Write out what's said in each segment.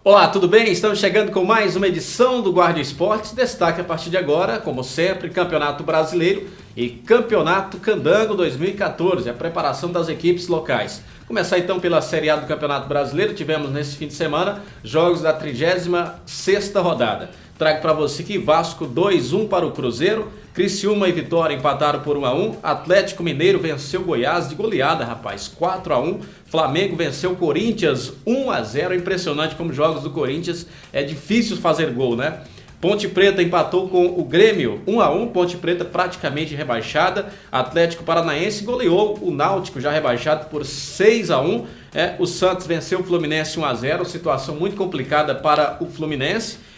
Olá, tudo bem? Estamos chegando com mais uma edição do Guarda Esportes. Destaque a partir de agora, como sempre, Campeonato Brasileiro e Campeonato Candango 2014, a preparação das equipes locais. Começar então pela Série A do Campeonato Brasileiro, tivemos nesse fim de semana jogos da 36ª rodada. Trago para você que Vasco 2-1 para o Cruzeiro, Criciúma e Vitória empataram por 1-1, Atlético Mineiro venceu Goiás de goleada, rapaz, 4-1, Flamengo venceu Corinthians 1-0, impressionante como jogos do Corinthians, é difícil fazer gol, né? Ponte Preta empatou com o Grêmio 1-1, Ponte Preta praticamente rebaixada, Atlético Paranaense goleou o Náutico já rebaixado por 6-1, o Santos venceu o Fluminense 1-0, situação muito complicada para o Fluminense.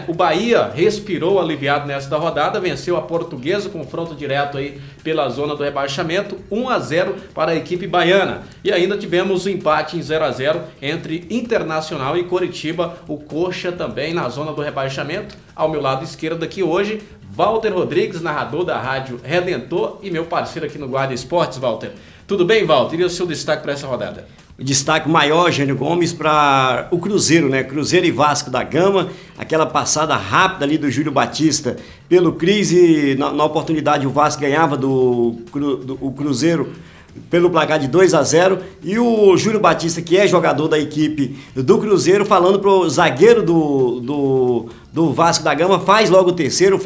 O Bahia respirou aliviado nesta rodada, venceu a Portuguesa, confronto direto aí pela zona do rebaixamento, 1-0 para a equipe baiana. E ainda tivemos o empate em 0-0 entre Internacional e Coritiba, o Coxa também na zona do rebaixamento. Ao meu lado esquerdo aqui hoje, Walter Rodrigues, narrador da Rádio Redentor e meu parceiro aqui no Guarda Esportes, Walter. Tudo bem, Walter? E o seu destaque para essa rodada? O destaque maior, Jânio Gomes, para o Cruzeiro, né? Cruzeiro e Vasco da Gama, aquela passada rápida ali do Júlio Batista pelo Cris e na oportunidade o Vasco ganhava do Cruzeiro pelo placar de 2-0 e o Júlio Batista, que é jogador da equipe do Cruzeiro, falando pro zagueiro do Vasco da Gama, faz logo o terceiro,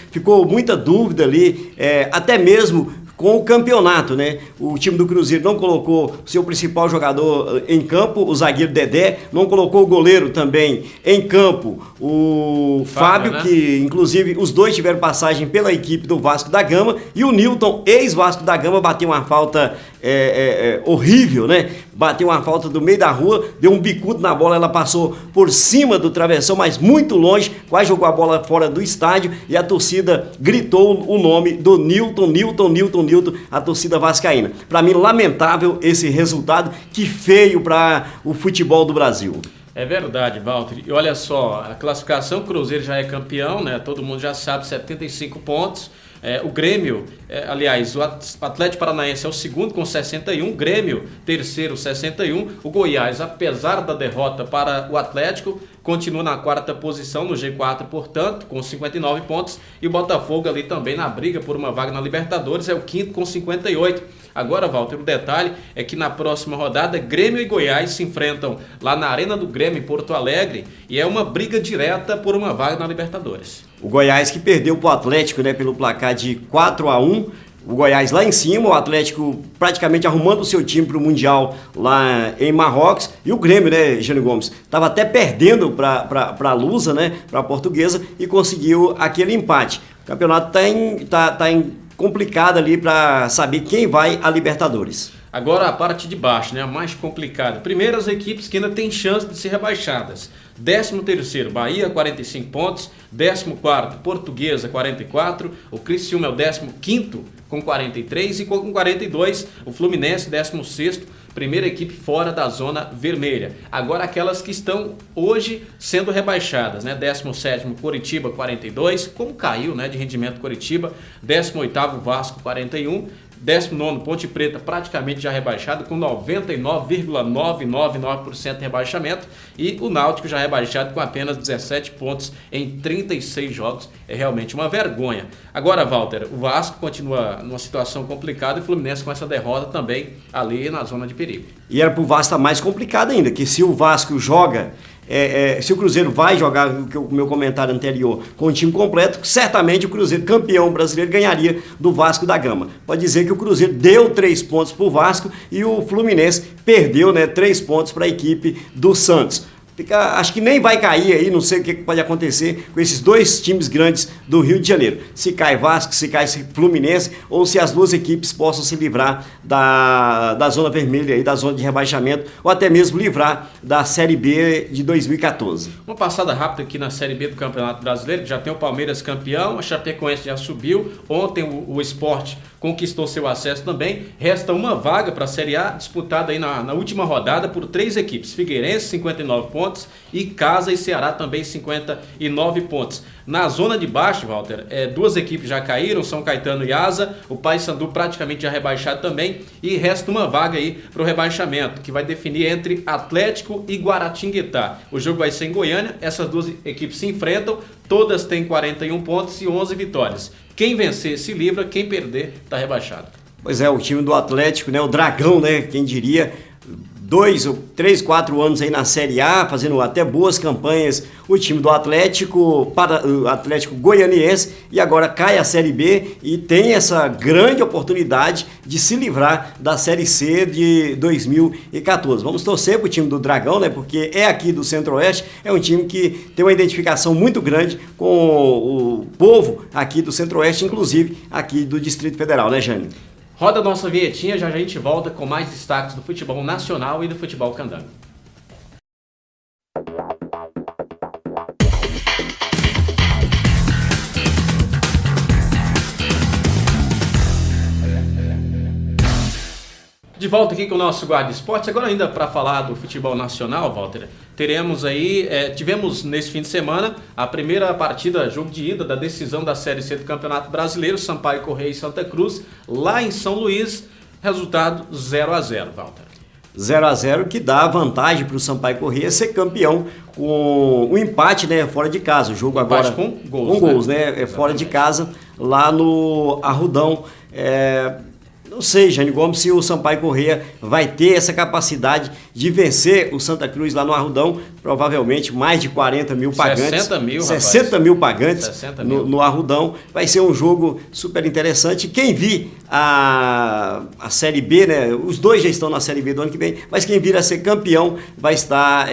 ficou muita dúvida ali, até mesmo com o campeonato, né? O time do Cruzeiro não colocou seu principal jogador em campo, o zagueiro Dedé, não colocou o goleiro também em campo, o Fábio, né? Que inclusive os dois tiveram passagem pela equipe do Vasco da Gama, e o Nilton, ex-Vasco da Gama, bateu uma falta horrível, né? Bateu uma falta do meio da rua, deu um bicudo na bola, ela passou por cima do travessão, mas muito longe, quase jogou a bola fora do estádio, e a torcida gritou o nome do Nilton, a torcida vascaína. Para mim, lamentável esse resultado, que feio para o futebol do Brasil. É verdade, Walter. E olha só, a classificação, o Cruzeiro já é campeão, né? Todo mundo já sabe, 75 pontos. O Grêmio, aliás, o Atlético Paranaense é o segundo com 61, Grêmio terceiro 61, o Goiás, apesar da derrota para o Atlético, continua na quarta posição no G4, portanto, com 59 pontos, e o Botafogo ali também na briga por uma vaga na Libertadores é o quinto com 58. Agora, Walter, o detalhe é que na próxima rodada, Grêmio e Goiás se enfrentam lá na Arena do Grêmio, em Porto Alegre, e é uma briga direta por uma vaga na Libertadores. O Goiás que perdeu para o Atlético, né, pelo placar de 4-1, o Goiás lá em cima, o Atlético praticamente arrumando o seu time para o Mundial lá em Marrocos, e o Grêmio, né, Jânio Gomes, estava até perdendo para a Lusa, né, para a Portuguesa, e conseguiu aquele empate. O campeonato tá complicado ali para saber quem vai à Libertadores. Agora a parte de baixo, né, a mais complicada. Primeiro, as equipes que ainda têm chance de ser rebaixadas. 13º, Bahia, 45 pontos. 14º, Portuguesa, 44. O Criciúma é o 15º, com 43. E com 42, o Fluminense, 16º. Primeira equipe fora da zona vermelha. Agora aquelas que estão hoje sendo rebaixadas, né? 17º, Coritiba, 42. Como caiu, né, de rendimento Coritiba. 18º, Vasco, 41. 19º, Ponte Preta, praticamente já rebaixado, com 99,999% de rebaixamento. E o Náutico já rebaixado com apenas 17 pontos em 36 jogos. É realmente uma vergonha. Agora, Walter, o Vasco continua numa situação complicada e o Fluminense com essa derrota também ali na zona de perigo. E era pro Vasco estar mais complicado ainda, que se o Vasco joga... se o Cruzeiro vai jogar, o meu comentário anterior, com o time completo, certamente o Cruzeiro, campeão brasileiro, ganharia do Vasco da Gama. Pode dizer que o Cruzeiro deu 3 pontos para o Vasco e o Fluminense perdeu, né, 3 pontos para a equipe do Santos. Acho que nem vai cair aí, não sei o que pode acontecer com esses dois times grandes do Rio de Janeiro. Se cai Vasco, se cai Fluminense, ou se as duas equipes possam se livrar da zona vermelha, aí, da zona de rebaixamento, ou até mesmo livrar da Série B de 2014. Uma passada rápida aqui na Série B do Campeonato Brasileiro, que já tem o Palmeiras campeão, a Chapecoense já subiu, ontem o Sport conquistou seu acesso também. Resta uma vaga para a Série A, disputada aí na última rodada por 3 equipes. Figueirense, 59 pontos, pontos e Casa e Ceará também 59 pontos. Na zona de baixo, Walter, duas equipes já caíram, São Caetano e Asa, o Paysandu praticamente já rebaixado também e resta uma vaga aí para o rebaixamento, que vai definir entre Atlético e Guaratinguetá. O jogo vai ser em Goiânia, essas duas equipes se enfrentam, todas têm 41 pontos e 11 vitórias. Quem vencer se livra, quem perder está rebaixado. Pois é, o time do Atlético, né, o Dragão, né, quem diria, 2, 3, 4 anos aí na Série A, fazendo até boas campanhas, o time do Atlético, o Atlético Goianiense, e agora cai a Série B e tem essa grande oportunidade de se livrar da Série C de 2014. Vamos torcer para o time do Dragão, né, porque é aqui do Centro-Oeste, é um time que tem uma identificação muito grande com o povo aqui do Centro-Oeste, inclusive aqui do Distrito Federal, né, Jânio? Roda a nossa vinhetinha, já a gente volta com mais destaques do futebol nacional e do futebol candango. De volta aqui com o nosso Guarda Esportes, agora ainda para falar do futebol nacional, Walter, teremos aí, tivemos nesse fim de semana a primeira partida, jogo de ida da decisão da Série C do Campeonato Brasileiro, Sampaio Corrêa e Santa Cruz, lá em São Luís, resultado 0-0, Walter. 0-0 que dá vantagem para o Sampaio Corrêa ser campeão com o empate, né, fora de casa. O jogo agora com gols, com gols, né, fora de casa, lá no Arrudão. Não sei, Jânio Gomes, se o Sampaio Corrêa vai ter essa capacidade de vencer o Santa Cruz lá no Arrudão. Provavelmente mais de 40 mil pagantes. 60 mil pagantes 60 mil. No Arrudão. Vai ser um jogo super interessante. Quem vir a Série B, né? Os dois já estão na Série B do ano que vem, mas quem vir a ser campeão vai estar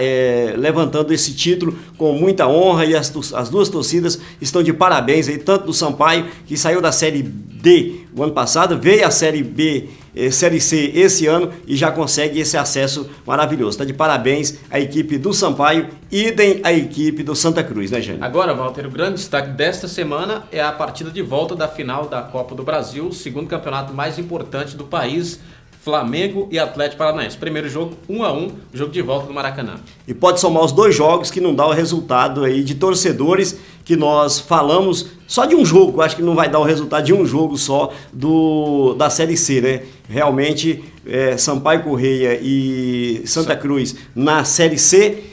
levantando esse título com muita honra, e as duas torcidas estão de parabéns aí, tanto do Sampaio, que saiu da Série D o ano passado, veio a Série B, Série C esse ano e já consegue esse acesso maravilhoso. Está de parabéns a equipe do Sampaio, idem a equipe do Santa Cruz, né, Jânio? Agora, Walter, o grande destaque desta semana é a partida de volta da final da Copa do Brasil, o segundo campeonato mais importante do país, Flamengo e Atlético Paranaense. Primeiro jogo, 1-1, jogo de volta no Maracanã. E pode somar os dois jogos que não dá o resultado aí de torcedores que nós falamos só de um jogo. Acho que não vai dar o resultado de um jogo só da Série C, né? Realmente, Sampaio Corrêa e Santa Cruz na Série C,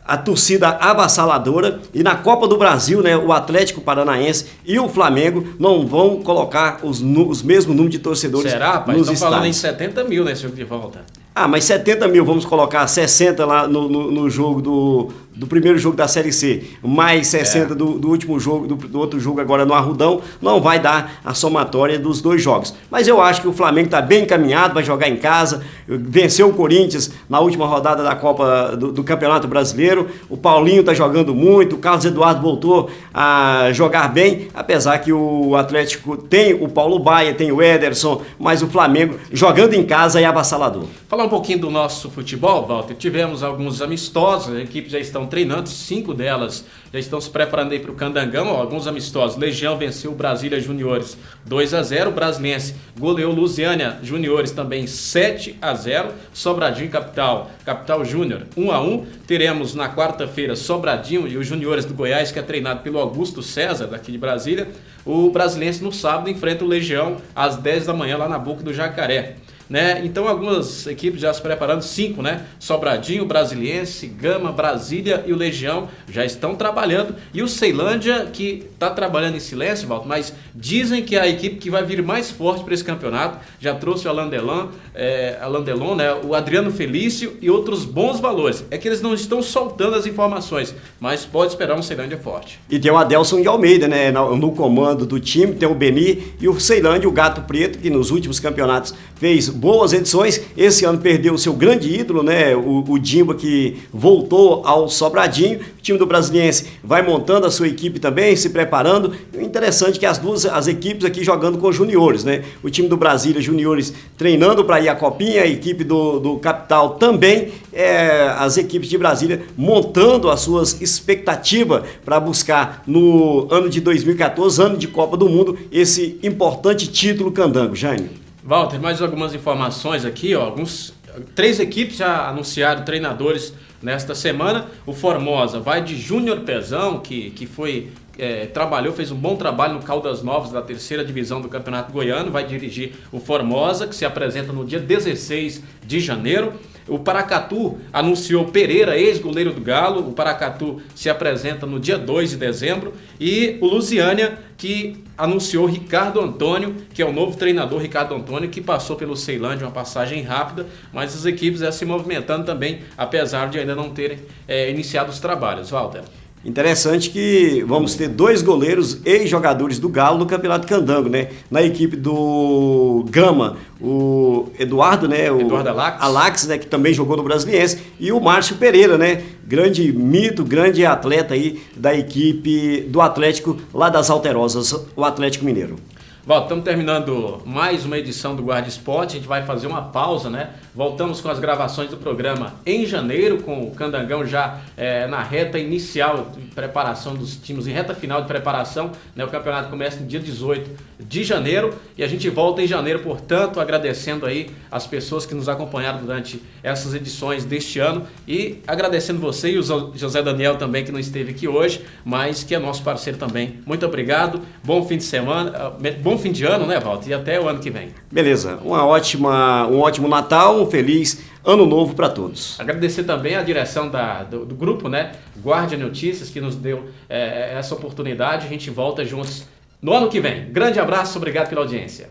a torcida avassaladora, e na Copa do Brasil, né, o Atlético Paranaense e o Flamengo não vão colocar os mesmos números de torcedores. Será, rapaz? Nos Estão falando em estádios. 70 mil nesse jogo de volta. Ah, mas 70 mil, vamos colocar 60 lá no jogo do primeiro jogo da Série C, mais 60 do último jogo, do outro jogo agora no Arrudão, não vai dar a somatória dos dois jogos. Mas eu acho que o Flamengo está bem encaminhado, vai jogar em casa, venceu o Corinthians na última rodada da Copa do Campeonato Brasileiro, o Paulinho está jogando muito, o Carlos Eduardo voltou a jogar bem, apesar que o Atlético tem o Paulo Baia, tem o Ederson, mas o Flamengo jogando em casa é avassalador. Falar um pouquinho do nosso futebol, Walter. Tivemos alguns amistosos, as equipes já estão treinando, 5 delas já estão se preparando aí para o Candangão, alguns amistosos. Legião venceu o Brasília Juniores 2-0, o Brasiliense goleou Lusiânia Juniores também 7-0, Sobradinho Capital Júnior 1-1. Teremos na quarta-feira Sobradinho e os Juniores do Goiás, que é treinado pelo Augusto César, daqui de Brasília. O Brasiliense no sábado enfrenta o Legião às 10 da manhã lá na Boca do Jacaré. Né? Então algumas equipes já se preparando, 5, né? Sobradinho, Brasiliense, Gama, Brasília e o Legião já estão trabalhando, e o Ceilândia, que está trabalhando em silêncio, Walter, mas dizem que é a equipe que vai vir mais forte para esse campeonato, já trouxe o Alain Delon, né? O Adriano Felício e outros bons valores. É que eles não estão soltando as informações, mas pode esperar um Ceilândia forte. E tem o Adelson de Almeida, né? No comando do time, tem o Beni e o Ceilândia, o Gato Preto, que nos últimos campeonatos fez boas edições. Esse ano perdeu o seu grande ídolo, né? O Dimba, que voltou ao Sobradinho. O time do Brasiliense vai montando a sua equipe também, se preparando. O interessante é que as equipes aqui jogando com juniores, né? O time do Brasília Juniores treinando para ir à Copinha, a equipe do Capital também, as equipes de Brasília montando as suas expectativas para buscar no ano de 2014, ano de Copa do Mundo, esse importante título candango. Jânio. Walter, mais algumas informações aqui, ó, 3 equipes já anunciaram treinadores nesta semana. O Formosa vai de Júnior Pezão, que foi... trabalhou, fez um bom trabalho no Caldas Novas da 3ª divisão do Campeonato Goiano, vai dirigir o Formosa, que se apresenta no dia 16 de janeiro. O Paracatu anunciou Pereira, ex-goleiro do Galo. O Paracatu se apresenta no dia 2 de dezembro. E o Lusiânia, que anunciou Ricardo Antônio, que é o novo treinador Ricardo Antônio, que passou pelo Ceilândia, uma passagem rápida, mas as equipes se movimentando também, apesar de ainda não terem iniciado os trabalhos. Walter. Interessante que vamos ter 2 goleiros ex-jogadores do Galo no Campeonato Candango, né? Na equipe do Gama, o Eduardo, né? Eduardo Alax, né? Que também jogou no Brasiliense, e o Márcio Pereira, né? Grande mito, grande atleta aí da equipe do Atlético, lá das Alterosas, o Atlético Mineiro. Walter, estamos terminando mais uma edição do Guarda Esporte. A gente vai fazer uma pausa, né? Voltamos com as gravações do programa em janeiro, com o Candangão já na reta inicial de preparação dos times, em reta final de preparação, né? O campeonato começa no dia 18 de janeiro e a gente volta em janeiro, portanto, agradecendo aí as pessoas que nos acompanharam durante essas edições deste ano e agradecendo você e o José Daniel também, que não esteve aqui hoje, mas que é nosso parceiro também. Muito obrigado, bom fim de semana, bom fim de ano, né, Walter? E até o ano que vem. Beleza, um ótimo Natal, um feliz ano novo para todos. Agradecer também a direção do grupo, né, Guardia Notícias, que nos deu essa oportunidade. A gente volta juntos no ano que vem. Grande abraço, obrigado pela audiência.